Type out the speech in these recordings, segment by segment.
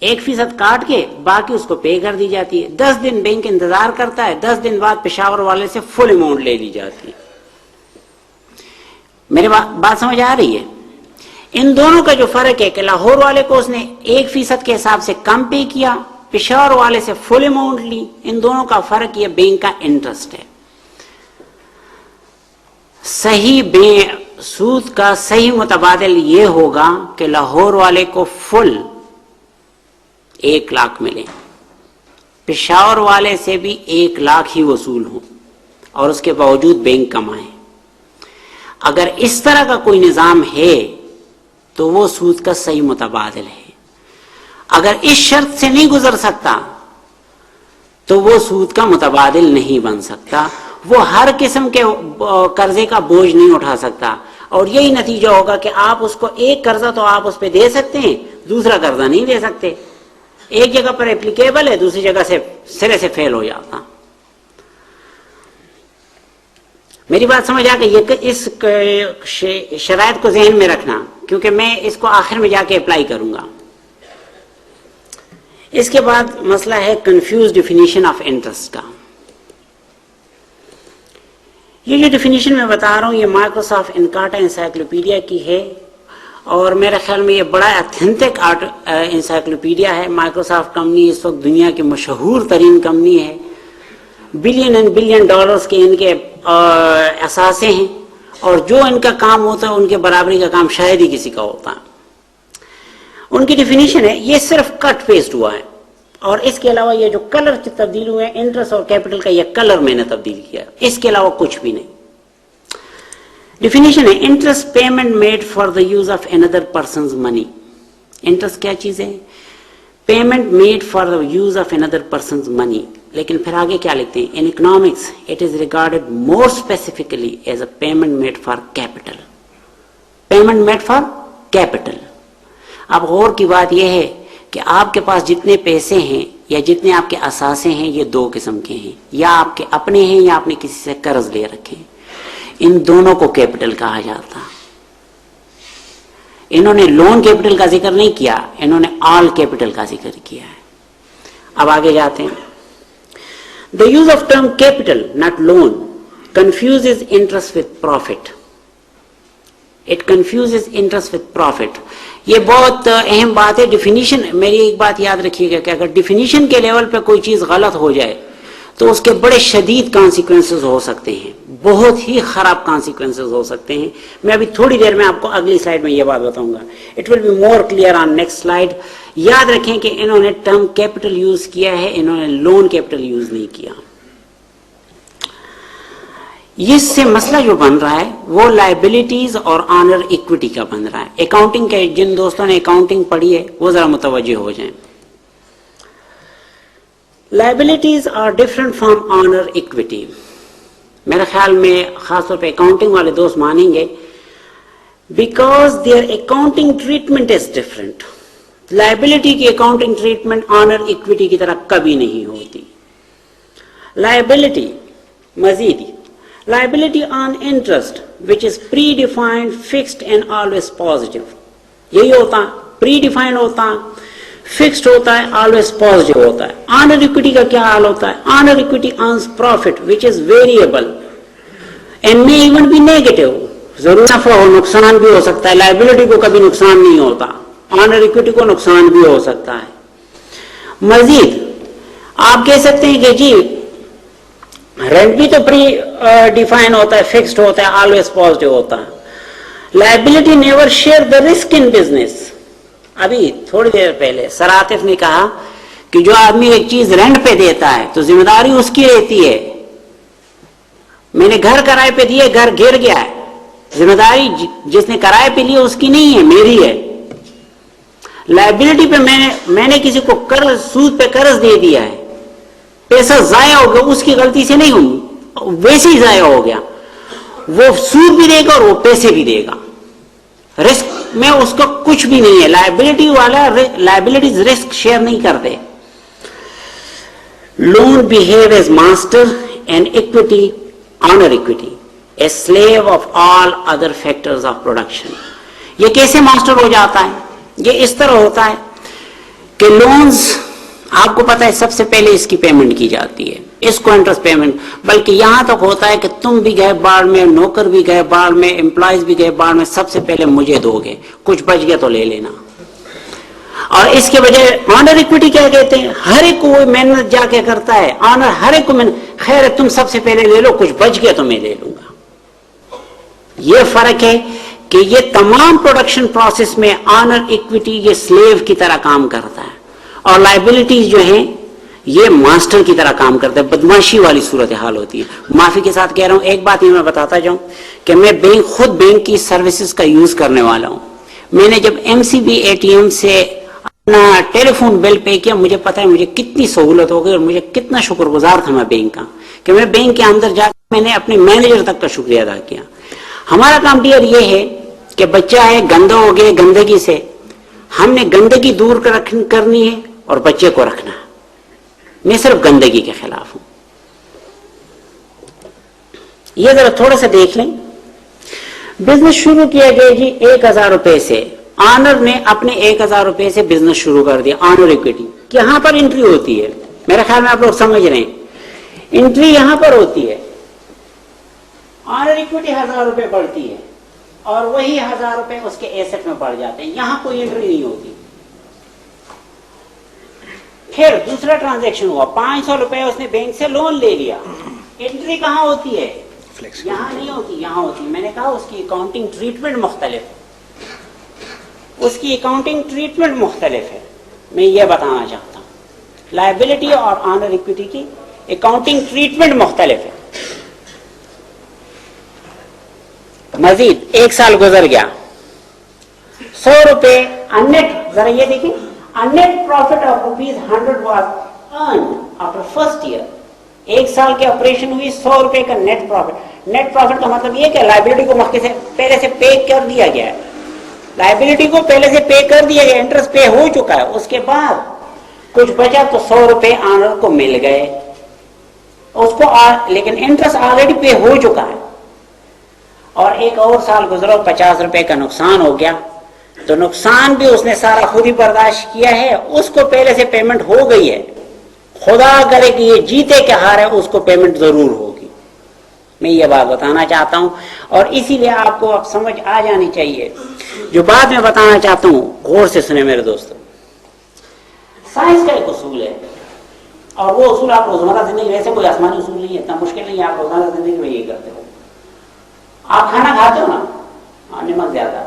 1% काट के बाकी उसको पे कर दी जाती है। 10 दिन बैंक इंतजार करता है, 10 दिन बाद पेशावर वाले से फुल अमाउंट ले ली जाती है। मेरी बात समझ आ रही है? इन दोनों का जो फर्क है कि लाहौर वाले को उसने 1% के हिसाब से कम पे किया, पेशावर वाले से फुल अमाउंट ली। इन दोनों का फर्क ये बैंक का इंटरेस्ट है। सही सूद का सही मुतबादिल ये होगा कि लाहौर वाले को फुल 1 लाख मिले, पेशावर वाले से भी 1 लाख ही वसूल हो और उसके बावजूद बैंक कमाए। अगर इस तरह का कोई निजाम है तो वो सूद का सही मुतबादिल है। अगर इस शर्त से नहीं गुजर सकता तो वो सूद का मुतबादिल नहीं बन सकता। वो हर किस्म के कर्जे का बोझ नहीं उठा सकता और यही नतीजा होगा कि आप उसको एक कर्जा तो आप उस पर दे सकते हैं, दूसरा कर्जा नहीं दे सकते। एक जगह पर एप्लीकेबल है, दूसरी जगह से सिरे से फेल हो जाता। मेरी बात समझ आ गई? इस शरायत को जहन में रखना, क्योंकि मैं इसको आखिर में जाके अप्लाई करूंगा। इसके बाद मसला है कंफ्यूज डिफिनीशन ऑफ इंटरेस्ट का। ये जो डिफिनीशन मैं बता रहा हूं ये माइक्रोसॉफ्ट इनकार्टा इंसाइक्लोपीडिया की है और मेरे ख्याल में ये बड़ा ऑथेंटिक इंसाइक्लोपीडिया है। माइक्रोसॉफ्ट कंपनी इस वक्त दुनिया की मशहूर तरीन कंपनी है। बिलियन एंड बिलियन डॉलर्स के इनके असासे हैं और जो इनका काम होता है उनके बराबरी का काम शायद ही किसी का होता है। उनकी डिफिनीशन है, ये सिर्फ कट पेस्ट हुआ है और इसके अलावा ये जो कलर तब्दील हुए हैं, इंटरेस्ट और कैपिटल का ये कलर मैंने तब्दील किया, इसके अलावा कुछ भी नहीं। डिफिनीशन है, interest payment made for the use of another person's money. Interest क्या चीज है? Payment made for the use of another person's money. लेकिन फिर आगे क्या लिखते हैं? In economics it is regarded more specifically as a payment made for capital. Payment made for capital. अब गौर की बात यह है कि आपके पास जितने पैसे हैं या जितने आपके असासे हैं ये 2 किस्म के हैं, या आपके अपने हैं या आपने किसी से कर्ज ले रखे। इन दोनों को कैपिटल कहा जाता। इन्होंने लोन कैपिटल का जिक्र नहीं किया, इन्होंने ऑल कैपिटल का जिक्र किया है। अब आगे जाते हैं। The use of term capital not loan confuses interest with profit. It confuses interest with profit. ये बहुत अहम बात है। डिफिनीशन, मेरी एक बात याद रखिएगा कि अगर डिफिनीशन के लेवल पे कोई चीज गलत हो जाए तो उसके बड़े शदीद कॉन्सिक्वेंसेस हो सकते हैं, बहुत ही खराब कॉन्सिक्वेंसेस हो सकते हैं। मैं अभी थोड़ी देर में आपको अगली स्लाइड में यह बात बताऊंगा। It will be more clear on next slide. याद रखें कि इन्होंने टर्म कैपिटल यूज किया है, इन्होंने लोन कैपिटल यूज नहीं किया। इससे मसला जो बन रहा है वो लायबिलिटीज और ऑनर इक्विटी का बन रहा है। अकाउंटिंग के जिन दोस्तों ने अकाउंटिंग पढ़ी है वो जरा मुतवज्जे हो जाएं। Liabilities are different from owner equity. मेरे ख्याल में खासतौर पे अकाउंटिंग वाले दोस्त मानेंगे, because their accounting treatment is different. Liability की अकाउंटिंग ट्रीटमेंट ऑनर इक्विटी की तरह कभी नहीं होती। लायबिलिटी मजीद liability on interest which is predefined, fixed and always positive। यही होता है, predefined होता है, fixed होता है, always positive होता है। honor equity का क्या हाल होता है? honor equity earns profit which is variable and may even be negative। जरूर नफा हो, नुकसान भी हो सकता है। लाइबिलिटी को कभी नुकसान नहीं होता, ऑनर इक्विटी को नुकसान भी हो सकता है। मजीद आप कह सकते हैं कि जी रेंट भी तो प्री डिफाइन होता है, फिक्स्ड होता है, ऑलवेज पॉजिटिव होता है। Liability never share the risk in business. अभी थोड़ी देर पहले सर आतिफ ने कहा कि जो आदमी एक चीज रेंट पे देता है तो जिम्मेदारी उसकी रहती है। मैंने घर किराए पे दिए, घर गिर गया है, जिम्मेदारी जिसने किराए पे लिया उसकी नहीं है, मेरी है। लायबिलिटी पे मैंने किसी को कर्ज, सूद पे कर्ज दे दिया है, पैसा जाया हो गया, उसकी गलती से नहीं हूं, वैसे ही जाया हो गया। वो सूद भी देगा और वो पैसे भी देगा, रिस्क में उसका कुछ भी नहीं है। लायबिलिटी वाला लायबिलिटीज रिस्क शेयर नहीं करते। Loan behave as master and equity owner equity a slave of all other factors of production. ये कैसे मास्टर हो जाता है? ये इस तरह होता है कि लोन्स आपको पता है सबसे पहले इसकी पेमेंट की जाती है, इसको इंटरेस्ट पेमेंट, बल्कि यहां तक होता है कि तुम भी गए बाढ़ में, नौकर भी गए बाढ़ में, एम्प्लॉयज भी गए बाढ़ में, सबसे पहले मुझे दोगे, कुछ बच गया तो ले लेना। और इसके बजाय ऑनर इक्विटी क्या कहते हैं, हर एक को वो मेहनत जाके करता है, ऑनर हर एक को मेहनत, खैर तुम सबसे पहले ले लो, कुछ बच गया तो मैं ले लूंगा। ये फर्क है कि ये तमाम प्रोडक्शन प्रोसेस में ऑनर इक्विटी ये स्लेव की तरह काम करता है, और लाइबिलिटीज जो है ये मास्टर की तरह काम करता है, बदमाशी वाली सूरत हाल होती है। माफी के साथ कह रहा हूं, एक बात ये मैं बताता जाऊं कि मैं खुद बैंक की सर्विसेज का यूज करने वाला हूं। मैंने जब एमसीबी एटीएम से अपना टेलीफोन बिल पे किया, मुझे पता है मुझे कितनी सहूलत हो गई और मुझे कितना शुक्रगुजार था मैं बैंक का कि मैं बैंक के अंदर जाकर मैंने अपने मैनेजर तक का शुक्रिया अदा किया। हमारा काम डियर ये है कि बच्चा है गंदा हो गया, गंदगी से हमने गंदगी दूर करनी है और बच्चे को रखना है। मैं सिर्फ गंदगी के खिलाफ हूं। ये जरा थोड़ा सा देख लें। बिजनेस शुरू किया गया जी 1000 रुपए से, ऑनर ने अपने 1000 रुपए से बिजनेस शुरू कर दिया। ऑनर इक्विटी यहां पर एंट्री होती है, मेरे ख्याल में आप लोग समझ रहे हैं, एंट्री यहां पर होती है। ऑनर इक्विटी 1000 रुपए बढ़ती है और वही 1000 रुपए उसके एसेट में बढ़ जाते हैं, यहां कोई एंट्री नहीं होती। फिर दूसरा ट्रांजैक्शन हुआ, 500 रुपए उसने बैंक से लोन ले लिया, एंट्री कहां होती है, यहां नहीं होती, यहां होती। मैंने कहा उसकी अकाउंटिंग ट्रीटमेंट मुख्तलिफ है, उसकी अकाउंटिंग ट्रीटमेंट मुख्तलिफ है। मैं ये बताना चाहता हूं, लायबिलिटी और ऑनर इक्विटी की अकाउंटिंग ट्रीटमेंट मुख्तलिफ है। मजीद 1 साल गुजर गया, 100 रुपए अनेट, जरा ये देखिए, a net profit of ₹100 was earned after first year. 1 साल के ऑपरेशन हुई, 100 रुपए का नेट प्रॉफिट। नेट प्रॉफिट का मतलब ये कि लायबिलिटी को पहले से पे कर दिया गया है, लायबिलिटी को पहले से पे कर दिया गया, इंटरेस्ट पे हो चुका है, उसके बाद कुछ बचा तो 100 रुपए ऑनर को मिल गए उसको, लेकिन इंटरेस्ट ऑलरेडी पे हो चुका है। और 1 और साल गुजरो, 50 रुपए का नुकसान हो गया, तो नुकसान भी उसने सारा खुद ही बर्दाश्त किया है, उसको पहले से पेमेंट हो गई है। खुदा करे कि ये जीते के हार है, उसको पेमेंट जरूर होगी। मैं ये बात बताना चाहता हूं और इसीलिए आपको अब समझ आ जानी चाहिए। जो बात मैं बताना चाहता हूं गौर से सुने मेरे दोस्तों, साइंस का एक उसूल है और वो उसूल आप रोजमर्रा जिंदगी, वैसे कोई आसमानी उसूल नहीं है, इतना मुश्किल नहीं है, आप रोजमर्रा जिंदगी में यही करते हो। आप खाना खाते हो ना, नमक ज्यादा,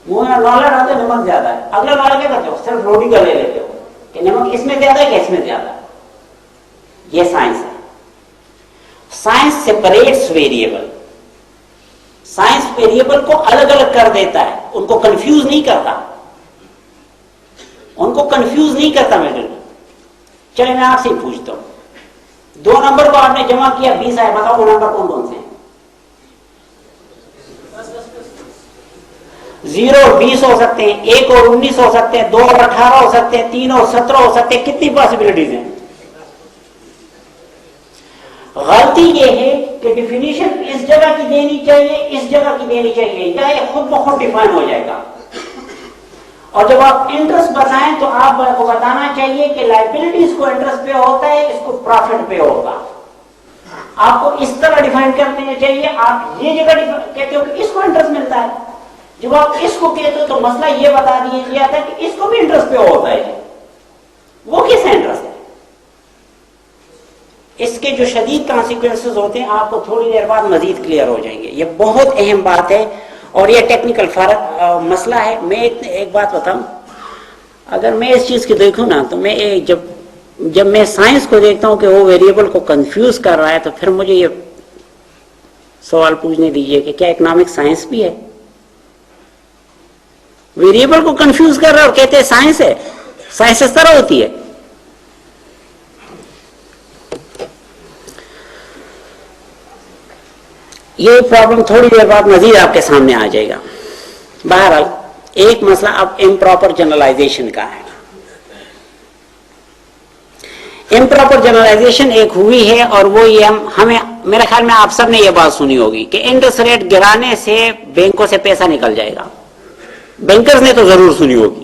मुंह में नौला डालते हो नमक ज्यादा है, अगला वाला क्या करते हो, सिर्फ रोटी का ले लेते हो कि नमक इसमें ज्यादा है कि इसमें ज्यादा। ये साइंस है। Science separates variable, science variable को अलग अलग कर देता है, उनको कंफ्यूज नहीं करता, उनको कंफ्यूज नहीं करता। मैं चलिए मैं आपसे पूछता हूं, 2 नंबर को आपने जमा किया, 20 आए, बताओ वो नंबर कौन कौन से हैं? 0 और 20 हो सकते हैं, 1 और 19 हो सकते हैं, 2 और 18 हो सकते हैं, 3 और 17 हो सकते हैं, कितनी पॉसिबिलिटीज हैं। गलती यह है कि डिफिनीशन इस जगह की देनी चाहिए, इस जगह की देनी चाहिए, या ये खुद ब खुद डिफाइन हो जाएगा। और जब आप इंटरेस्ट बताएं तो आपको बताना चाहिए कि लायबिलिटीज को इंटरेस्ट पे होता है, इसको प्रॉफिट पे होगा। आपको इस तरह डिफाइन कर देना चाहिए। आप ये जगह कहते हो कि इसको इंटरेस्ट मिलता है, जब आप इसको कहते हो तो मसला ये बता दिया था कि इसको भी इंटरेस्ट पे होता है, वो किस इंटरेस्ट है। इसके जो शदीद कॉन्सिक्वेंसेस होते हैं आपको थोड़ी देर बाद मजीद क्लियर हो जाएंगे। ये बहुत अहम बात है और ये टेक्निकल मसला है। मैं एक बात बताऊं, अगर मैं इस चीज की देखूं ना तो मैं जब मैं साइंस को देखता हूं कि वो वेरिएबल को कंफ्यूज कर रहा है, तो फिर मुझे ये सवाल पूछने दीजिए कि क्या इकोनॉमिक साइंस भी है? वेरिएबल को कंफ्यूज कर रहा है और कहते हैं साइंस है। साइंस इस तरह होती है। ये प्रॉब्लम थोड़ी देर बाद मजीद आपके सामने आ जाएगा। बहरहाल एक मसला अब इम्प्रॉपर जनरलाइजेशन का है। इम्प्रॉपर जनरलाइजेशन एक हुई है और वो ये हमें, मेरे ख्याल में आप सब ने ये बात सुनी होगी कि इंटरेस्ट रेट गिराने से बैंकों से पैसा निकल जाएगा। बैंकर्स ने तो जरूर सुनी होगी।